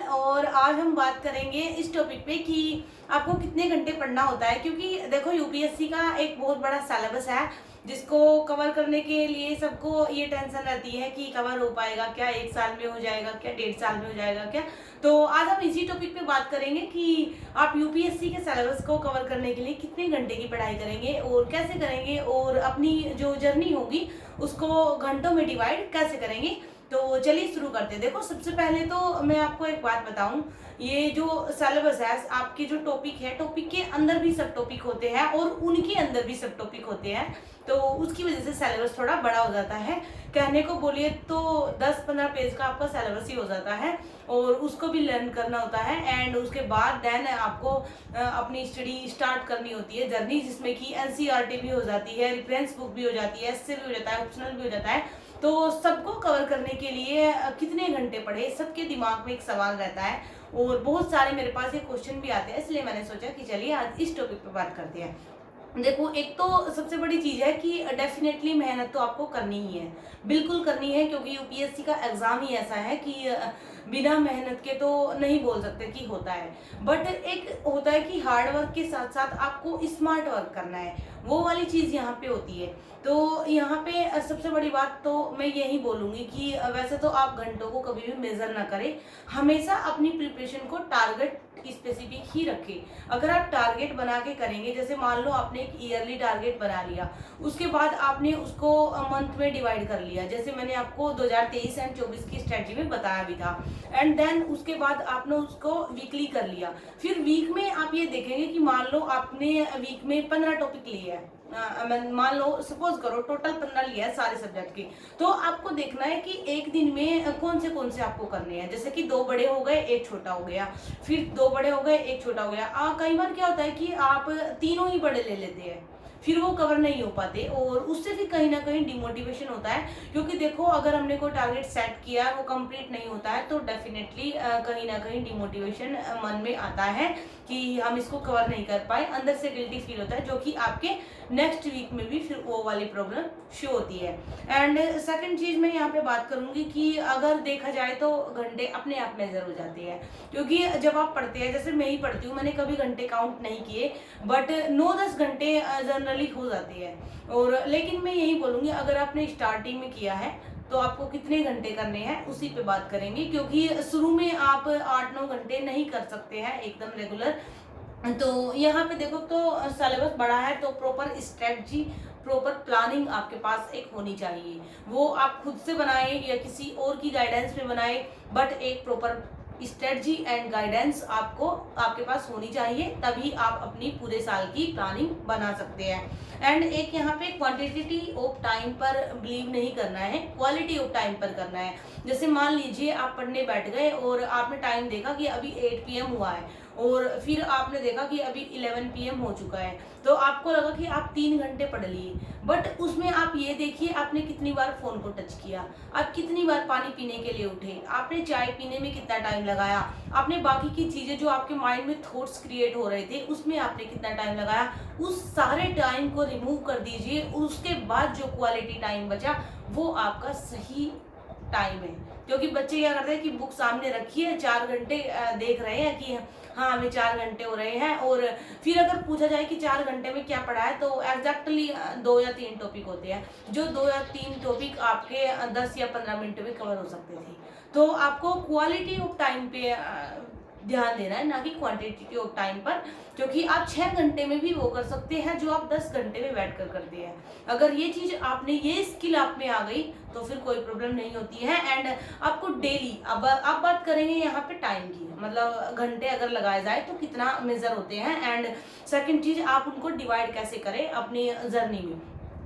और आज हम बात करेंगे इस टॉपिक पे कि आपको कितने घंटे पढ़ना होता है। क्योंकि देखो यूपीएससी का एक बहुत बड़ा सिलेबस है जिसको कवर करने के लिए सबको ये टेंशन रहती है कि कवर हो पाएगा क्या, 1 साल में हो जाएगा क्या, 1.5 साल में हो जाएगा क्या। तो आज हम इसी टॉपिक पे बात करेंगे कि आप यूपीएससी के सिलेबस को कवर करने के लिए कितने घंटे की पढ़ाई करेंगे और कैसे करेंगे, और अपनी जो जर्नी होगी उसको घंटों में डिवाइड कैसे करेंगे। तो चलिए शुरू करते हैं। देखो सबसे पहले तो मैं आपको एक बात बताऊं, ये जो सिलेबस है आपके जो टॉपिक है, टॉपिक के अंदर भी सब टॉपिक होते हैं और उनके अंदर भी सब टॉपिक होते हैं, तो उसकी वजह से सिलेबस थोड़ा बड़ा हो जाता है। कहने को बोलिए तो 10-15 पेज का आपका सिलेबस ही हो जाता है और उसको भी लर्न करना होता है। एंड उसके बाद देन आपको अपनी स्टडी स्टार्ट करनी होती है, जर्नी, जिसमें कि एनसीईआरटी भी हो जाती है, रेफरेंस बुक भी हो जाती है, एस्से भी हो जाता है, ऑप्शनल भी हो जाता है। तो सबको कवर करने के लिए कितने घंटे पढ़े, सबके दिमाग में एक सवाल रहता है और बहुत सारे मेरे पास ये क्वेश्चन भी आते हैं, इसलिए मैंने सोचा कि चलिए आज इस टॉपिक पे बात करते हैं। देखो एक तो सबसे बड़ी चीज है कि डेफिनेटली मेहनत तो आपको करनी ही है, बिल्कुल करनी है, क्योंकि यूपीएससी का एग्जाम ही ऐसा है कि बिना मेहनत के तो नहीं बोल सकते कि होता है। बट एक होता है कि हार्ड वर्क के साथ साथ आपको स्मार्ट वर्क करना है, वो वाली चीज यहाँ पे होती है। तो यहाँ पे सबसे बड़ी बात तो मैं यही बोलूंगी कि वैसे तो आप घंटों को कभी भी मेजर ना करें, हमेशा अपनी प्रिपरेशन को टारगेट स्पेसिफिक ही रखें। अगर आप टारगेट बना के करेंगे, जैसे मान लो आपने एक ईयरली टारगेट बना लिया, उसके बाद आपने उसको मंथ में डिवाइड कर लिया, जैसे मैंने आपको 2023 एंड 24 की स्ट्रेटजी में बताया भी था। एंड देन उसके बाद आपने उसको वीकली कर लिया। फिर वीक में आप ये देखेंगे कि मान लो आपने वीक में 15 टॉपिक लिए हैं, मान लो सपोज करो टोटल 15 लिया है सारे सब्जेक्ट की, तो आपको देखना है कि एक दिन में कौन से आपको करने हैं। जैसे कि 2 बड़े हो गए, 1 छोटा हो गया, फिर 2 बड़े हो गए, 1 छोटा हो गया। कई बार क्या होता है कि आप तीनों ही बड़े ले लेते हैं, फिर वो कवर नहीं हो पाते और उससे भी कहीं ना कहीं डिमोटिवेशन होता है। क्योंकि देखो अगर हमने कोई टारगेट सेट किया वो कंप्लीट नहीं होता है तो डेफिनेटली कहीं ना कहीं डिमोटिवेशन मन में आता है कि हम इसको कवर नहीं कर पाए, अंदर से गिल्टी फील होता है, जो कि आपके नेक्स्ट वीक में भी फिर वो वाली प्रॉब्लम शो होती है। एंड सेकंड चीज मैं यहाँ पे बात करूंगी कि अगर देखा जाए तो घंटे अपने आप मेजर हो जाते हैं। क्योंकि जब आप पढ़ते हैं, जैसे मैं ही पढ़ती हूँ, मैंने कभी घंटे काउंट नहीं किए, बट 9-10 घंटे जनरली हो जाते हैं। और लेकिन मैं यही बोलूंगी अगर आपने स्टार्टिंग में किया है तो आपको कितने घंटे करने हैं उसी पे बात करेंगे, क्योंकि शुरू में आप 8-9 घंटे नहीं कर सकते हैं एकदम रेगुलर। तो यहाँ पे देखो तो सिलेबस बड़ा है तो प्रॉपर स्ट्रेटजी, प्रॉपर प्लानिंग आपके पास एक होनी चाहिए। वो आप खुद से बनाए या किसी और की गाइडेंस में बनाए, बट एक प्रॉपर स्ट्रेटजी एंड गाइडेंस आपको आपके पास होनी चाहिए, तभी आप अपनी पूरे साल की प्लानिंग बना सकते हैं। एंड एक यहाँ पे क्वांटिटी ऑफ टाइम पर बिलीव नहीं करना है, क्वालिटी ऑफ टाइम पर करना है। जैसे मान लीजिए आप पढ़ने बैठ गए और आपने टाइम देखा कि अभी 8 PM हुआ है और फिर आपने देखा कि अभी 11 PM हो चुका है, तो आपको लगा कि आप 3 घंटे पढ़ लिए। बट उसमें आप ये देखिए आपने कितनी बार फोन को टच किया, आप कितनी बार पानी पीने के लिए उठे, आपने चाय पीने में कितना टाइम लगाया, आपने बाकी की चीजें जो आपके माइंड में थॉट्स क्रिएट हो रहे थे उसमें आपने कितना टाइम लगाया, उस सारे टाइम को रिमूव कर दीजिए। उसके बाद जो क्वालिटी टाइम बचा वो आपका सही टाइम है। क्योंकि बच्चे क्या करते हैं कि बुक सामने रखी है, 4 घंटे देख रहे हैं कि हाँ हमें 4 घंटे हो रहे हैं, और फिर अगर पूछा जाए कि 4 घंटे में क्या पढ़ा है तो एग्जैक्टली 2 या 3 टॉपिक होते हैं, जो 2 या 3 टॉपिक आपके 10 या 15 मिनट में कवर हो सकते थे। तो आपको क्वालिटी ऑफ टाइम पे ध्यान देना है, ना कि क्वांटिटी ऑफ टाइम पर। क्योंकि आप 6 घंटे में भी वो कर सकते हैं जो आप 10 घंटे में बैठ कर करते हैं। अगर ये चीज आपने, ये स्किल आप में आ गई तो फिर कोई प्रॉब्लम नहीं होती है। एंड आपको डेली, अब आप बात करेंगे यहाँ पे टाइम की, मतलब घंटे अगर लगाए जाए तो कितना मेजर होते हैं। एंड सेकंड चीज आप उनको डिवाइड कैसे करें अपनी जर्नी में।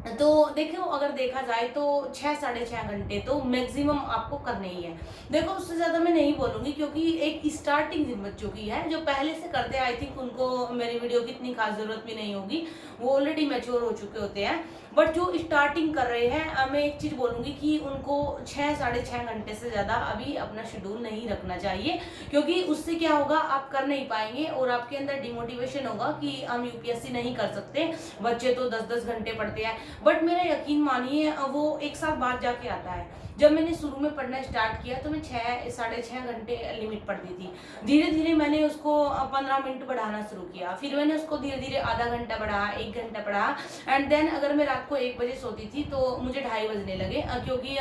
तो देखो अगर देखा जाए तो 6-6.5 घंटे तो मैक्सिमम आपको करने ही है। देखो उससे ज्यादा मैं नहीं बोलूंगी, क्योंकि एक स्टार्टिंग बच्चों की है, जो पहले से करते हैं आई थिंक उनको मेरी वीडियो की इतनी खास जरूरत भी नहीं होगी, वो ऑलरेडी मैच्योर हो चुके होते हैं। बट जो स्टार्टिंग कर रहे हैं, मैं एक चीज बोलूंगी कि उनको 6-6.5 घंटे से ज्यादा अभी अपना शेड्यूल नहीं रखना चाहिए। क्योंकि उससे क्या होगा, आप कर नहीं पाएंगे और आपके अंदर डिमोटिवेशन होगा कि हम यूपीएससी नहीं कर सकते, बच्चे तो 10-10 घंटे पढ़ते हैं। बट मेरा यकीन मानिए वो एक साल बाद जाके आता है। जब मैंने शुरू में पढ़ना स्टार्ट किया तो मैं 6-6.5 घंटे लिमिट पढ़ती थी। धीरे धीरे मैंने उसको 15 मिनट बढ़ाना शुरू किया, फिर मैंने उसको धीरे धीरे आधा घंटा बढ़ाया, 1 घंटा बढ़ाया। एंड देन अगर मैं रात को 1 बजे सोती थी तो मुझे 2:30 बजने लगे, क्योंकि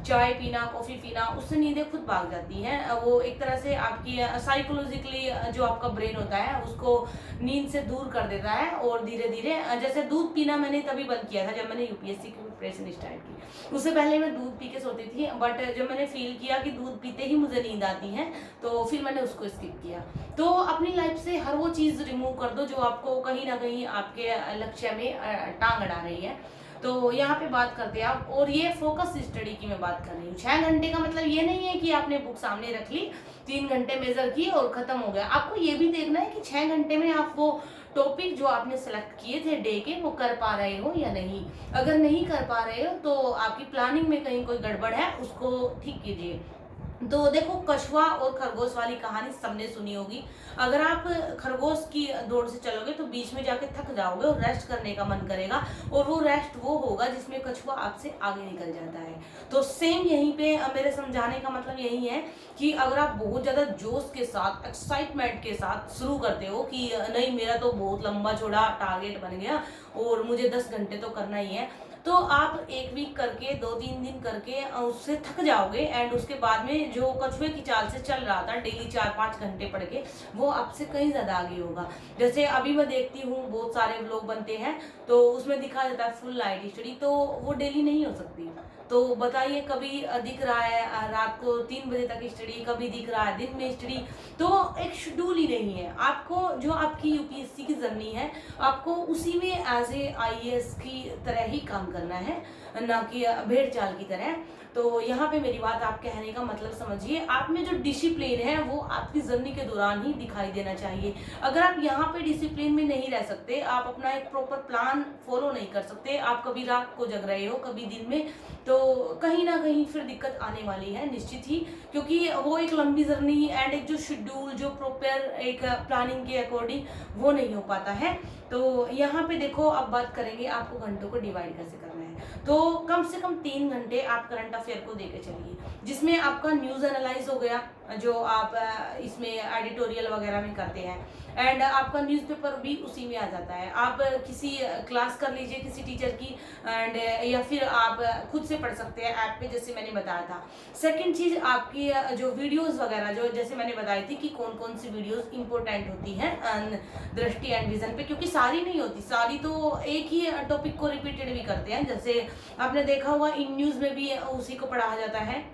चाय पीना, कॉफ़ी पीना, उससे नींदें खुद भाग जाती हैं। वो एक तरह से आपकी साइकोलॉजिकली जो आपका ब्रेन होता है उसको नींद से दूर कर देता है। और धीरे धीरे जैसे दूध पीना मैंने तभी बंद किया था जब मैंने यूपीएससी की प्रिपरेशन स्टार्ट की। उससे पहले मैं दूध पी के सोती थी, बट जब मैंने फील किया कि दूध पीते ही मुझे नींद आती है तो फिर मैंने उसको स्किप किया। तो अपनी लाइफ से हर वो चीज़ रिमूव कर दो जो आपको कहीं ना कहीं आपके लक्ष्य में टांग अड़ा रही है। तो यहाँ पे बात करते हैं आप, और ये फोकस स्टडी की मैं बात कर रही हूँ। 6 घंटे का मतलब ये नहीं है कि आपने बुक सामने रख ली, 3 घंटे मेजर किए और खत्म हो गया। आपको ये भी देखना है कि 6 घंटे में आप वो टॉपिक जो आपने सेलेक्ट किए थे डे के वो कर पा रहे हो या नहीं। अगर नहीं कर पा रहे हो तो आपकी प्लानिंग में कहीं कोई गड़बड़ है, उसको ठीक कीजिए। तो देखो, कछुआ और खरगोश वाली कहानी सबने सुनी होगी। अगर आप खरगोश की दौड़ से चलोगे तो बीच में जाके थक जाओगे और रेस्ट करने का मन करेगा, और वो रेस्ट वो होगा जिसमें कछुआ आपसे आगे निकल जाता है। तो सेम यहीं पे मेरे समझाने का मतलब यही है कि अगर आप बहुत ज़्यादा जोश के साथ, एक्साइटमेंट के साथ शुरू करते हो कि नहीं मेरा तो बहुत लंबा चौड़ा टारगेट बन गया और मुझे 10 घंटे तो करना ही है, तो आप 1 वीक करके, 2-3 दिन करके उससे थक जाओगे। एंड उसके बाद में जो कछुए की चाल से चल रहा था डेली 4-5 घंटे पढ़ के, वो आपसे कहीं ज़्यादा आगे होगा। जैसे अभी मैं देखती हूँ बहुत सारे व्लॉग बनते हैं तो उसमें दिखाया जाता है फुल नाइट स्टडी, तो वो डेली नहीं हो सकती। तो बताइए, कभी दिख रहा है रात को 3 बजे तक स्टडी, कभी दिख रहा है दिन में स्टडी। तो एक शेड्यूल ही नहीं है। आपको जो आपकी यूपीएससी की जर्नी है, आपको उसी में एज ए आईएएस की तरह ही काम करना है, ना कि भेड़ चाल की तरह। तो यहाँ पे मेरी बात आप कहने का मतलब समझिए, आप में जो डिसिप्लिन है वो आपकी जर्नी के दौरान ही दिखाई देना चाहिए। अगर आप यहाँ पे डिसिप्लिन में नहीं रह सकते, आप अपना एक प्रॉपर प्लान फॉलो नहीं कर सकते, आप कभी रात को जग रहे हो कभी दिन में, तो कहीं ना कहीं फिर दिक्कत आने वाली है निश्चित ही। क्योंकि वो एक लंबी जर्नी एंड एक जो शेड्यूल, जो प्रॉपर एक प्लानिंग के अकॉर्डिंग वो नहीं हो पाता है। तो यहाँ पे देखो, अब बात करेंगे आपको घंटों को डिवाइड कैसे करना है। तो कम से कम 3 घंटे आप करंट अफेयर को देके चलिए, जिसमें आपका न्यूज़ एनालाइज हो गया जो आप इसमें एडिटोरियल वगैरह में करते हैं, एंड आपका न्यूज़पेपर भी उसी में आ जाता है। आप किसी क्लास कर लीजिए किसी टीचर की, एंड या फिर आप खुद से पढ़ सकते हैं ऐप पे, जैसे मैंने बताया था। सेकंड चीज़, आपकी जो वीडियोस वगैरह, जो जैसे मैंने बताई थी कि कौन कौन सी वीडियोस इंपॉर्टेंट होती हैं दृष्टि एंड विजन पे, क्योंकि सारी नहीं होती, सारी तो एक ही टॉपिक को रिपीटेड भी करते हैं। जैसे आपने देखा होगा इन न्यूज़ में भी उसी को पढ़ाया जाता है,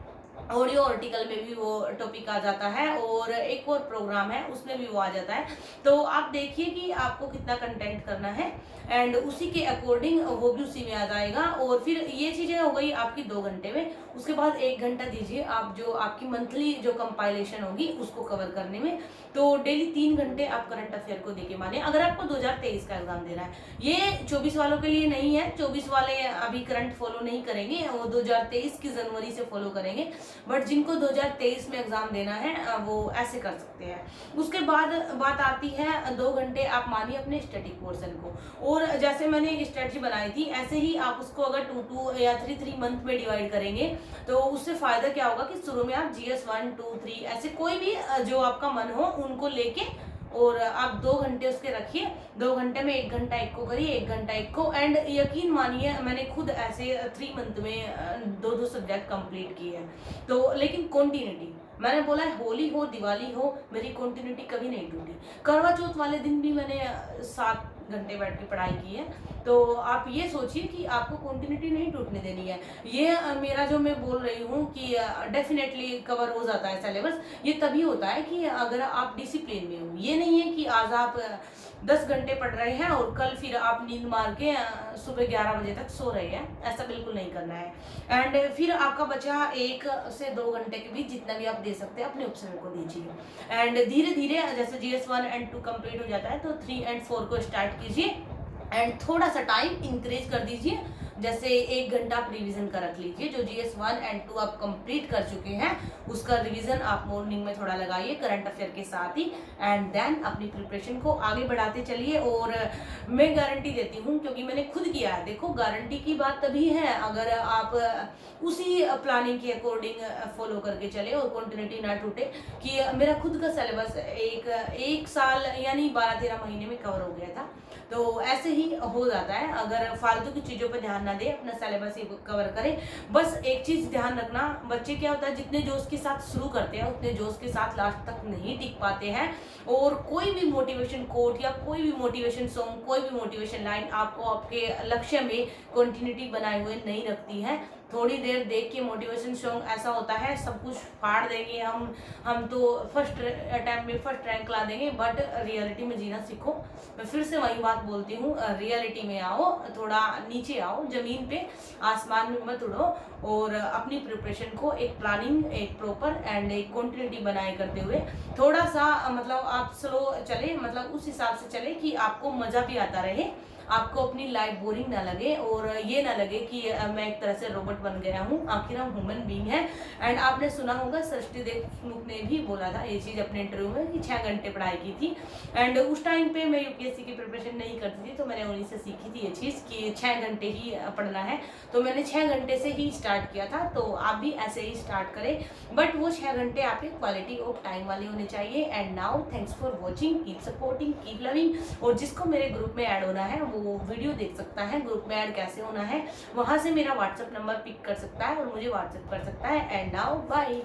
ऑडियो आर्टिकल में भी वो टॉपिक आ जाता है, और एक और प्रोग्राम है उसमें भी वो आ जाता है। तो आप देखिए कि आपको कितना कंटेंट करना है, एंड उसी के अकॉर्डिंग वो भी उसी में आ जाएगा। और फिर ये चीज़ें हो गई आपकी 2 घंटे में। उसके बाद 1 घंटा दीजिए आप जो आपकी मंथली जो कंपाइलेशन होगी उसको कवर करने में। तो डेली 3 घंटे आप करंट अफेयर को देके माने, अगर आपको 2023 का एग्जाम देना है। ये 24 वालों के लिए नहीं है, 24 वाले अभी करंट फॉलो नहीं करेंगे, वो 2023 की जनवरी से फॉलो करेंगे। बट जिनको 2023 में एग्जाम देना है वो ऐसे कर सकते हैं। उसके बाद बात आती है 2 घंटे आप मानिए अपने स्टैटिक पोर्शन को, और जैसे मैंने स्ट्रेटजी बनाई थी ऐसे ही आप उसको अगर 2 या 3 मंथ में डिवाइड करेंगे तो उससे फायदा क्या होगा कि शुरू में आप GS 1, 2, 3 ऐसे कोई भी जो आपका मन हो उनको लेके, और आप 2 घंटे उसके रखिए। 2 घंटे में 1 घंटा एक को करिए, 1 घंटा एक को। एंड यकीन मानिए मैंने खुद ऐसे 3 मंथ में 2-2 सब्जेक्ट कंप्लीट किए हैं। तो लेकिन कॉन्टिन्यूटी, मैंने बोला है होली हो दिवाली हो, मेरी कॉन्टिन्यूटी कभी नहीं टूटी। करवा चौथ वाले दिन भी मैंने 7 घंटे बैठ के पढ़ाई की है। तो आप ये सोचिए कि आपको कॉन्टिन्यूटी नहीं टूटने देनी है। ये मेरा जो मैं बोल रही हूँ कि डेफिनेटली कवर हो जाता है सिलेबस, ये तभी होता है कि अगर आप डिसिप्लिन में हो। ये नहीं है कि आज आप 10 घंटे पढ़ रहे हैं और कल फिर आप नींद मार के सुबह 11 बजे तक सो रहे हैं, ऐसा बिल्कुल नहीं करना है। एंड फिर आपका बचा 1 से 2 घंटे के बीच जितना भी आप दे सकते हैं अपने उपसमय को दीजिए। एंड धीरे धीरे जैसे GS 1 and 2 कंप्लीट हो जाता है तो 3 and 4 को स्टार्ट कीजिए, एंड थोड़ा सा टाइम इंक्रीज कर दीजिए जैसे 1 घंटा आप रिवीजन का रख लीजिए, जो GS 1 एंड 2 आप कंप्लीट कर चुके हैं उसका रिवीजन आप मॉर्निंग में थोड़ा लगाइए करंट अफेयर के साथ ही, एंड देन अपनी प्रिपरेशन को आगे बढ़ाते चलिए। और मैं गारंटी देती हूँ, क्योंकि मैंने खुद किया है, देखो गारंटी की बात तभी है अगर आप उसी प्लानिंग के अकॉर्डिंग फॉलो करके चले और कंटिन्यूटी ना टूटे। कि मेरा खुद का सिलेबस एक साल यानी 12-13 महीने में कवर हो गया था, तो ऐसे ही हो जाता है अगर फालतू की चीज़ों पर ध्यान ना दे, अपना सिलेबस ही कवर करे। बस एक चीज़ ध्यान रखना, बच्चे क्या होता है जितने जोश के साथ शुरू करते हैं उतने जोश के साथ लास्ट तक नहीं टिक पाते हैं, और कोई भी मोटिवेशन कोट या कोई भी मोटिवेशन सॉन्ग, कोई भी मोटिवेशन लाइन आपको आपके लक्ष्य में कंटिन्यूटी बनाए हुए नहीं रखती है। थोड़ी देर देख के मोटिवेशन सॉन्ग ऐसा होता है सब कुछ फाड़ देंगे हम तो फर्स्ट अटैम्प्ट में फर्स्ट रैंक ला देंगे, बट रियलिटी में जीना सीखो। मैं फिर से वही बात बोलती हूँ, रियलिटी में आओ, थोड़ा नीचे आओ, जमीन पे आसमान में मत उड़ो, और अपनी प्रिपरेशन को एक प्लानिंग, एक प्रॉपर एंड एक कंटिन्यूटी बनाए करते हुए थोड़ा सा मतलब आप स्लो चले, मतलब उस हिसाब से चले कि आपको मजा भी आता रहे, आपको अपनी लाइफ बोरिंग ना लगे, और ये ना लगे कि मैं एक तरह से रोबोट बन गया हूँ। आखिर हम ह्यूमन बीइंग हैं। एंड आपने सुना होगा सृष्टि देशमुख ने भी बोला था ये चीज़ अपने इंटरव्यू में कि 6 घंटे पढ़ाई की थी, एंड उस टाइम पे मैं यूपीएससी की प्रिपरेशन नहीं करती थी, तो मैंने उन्हीं से सीखी थी ये चीज़ कि 6 घंटे ही पढ़ना है, तो मैंने 6 घंटे से ही स्टार्ट किया था। तो आप भी ऐसे ही स्टार्ट करें, बट वो 6 घंटे आपके क्वालिटी ऑफ टाइम वाले होने चाहिए। And now thanks for watching, keep supporting, keep loving. और जिसको मेरे ग्रुप में ऐड होना है वो वीडियो देख सकता है, ग्रुप में ऐड कैसे होना है, वहां से मेरा व्हाट्सएप नंबर पिक कर सकता है और मुझे व्हाट्सएप कर सकता है। And now bye.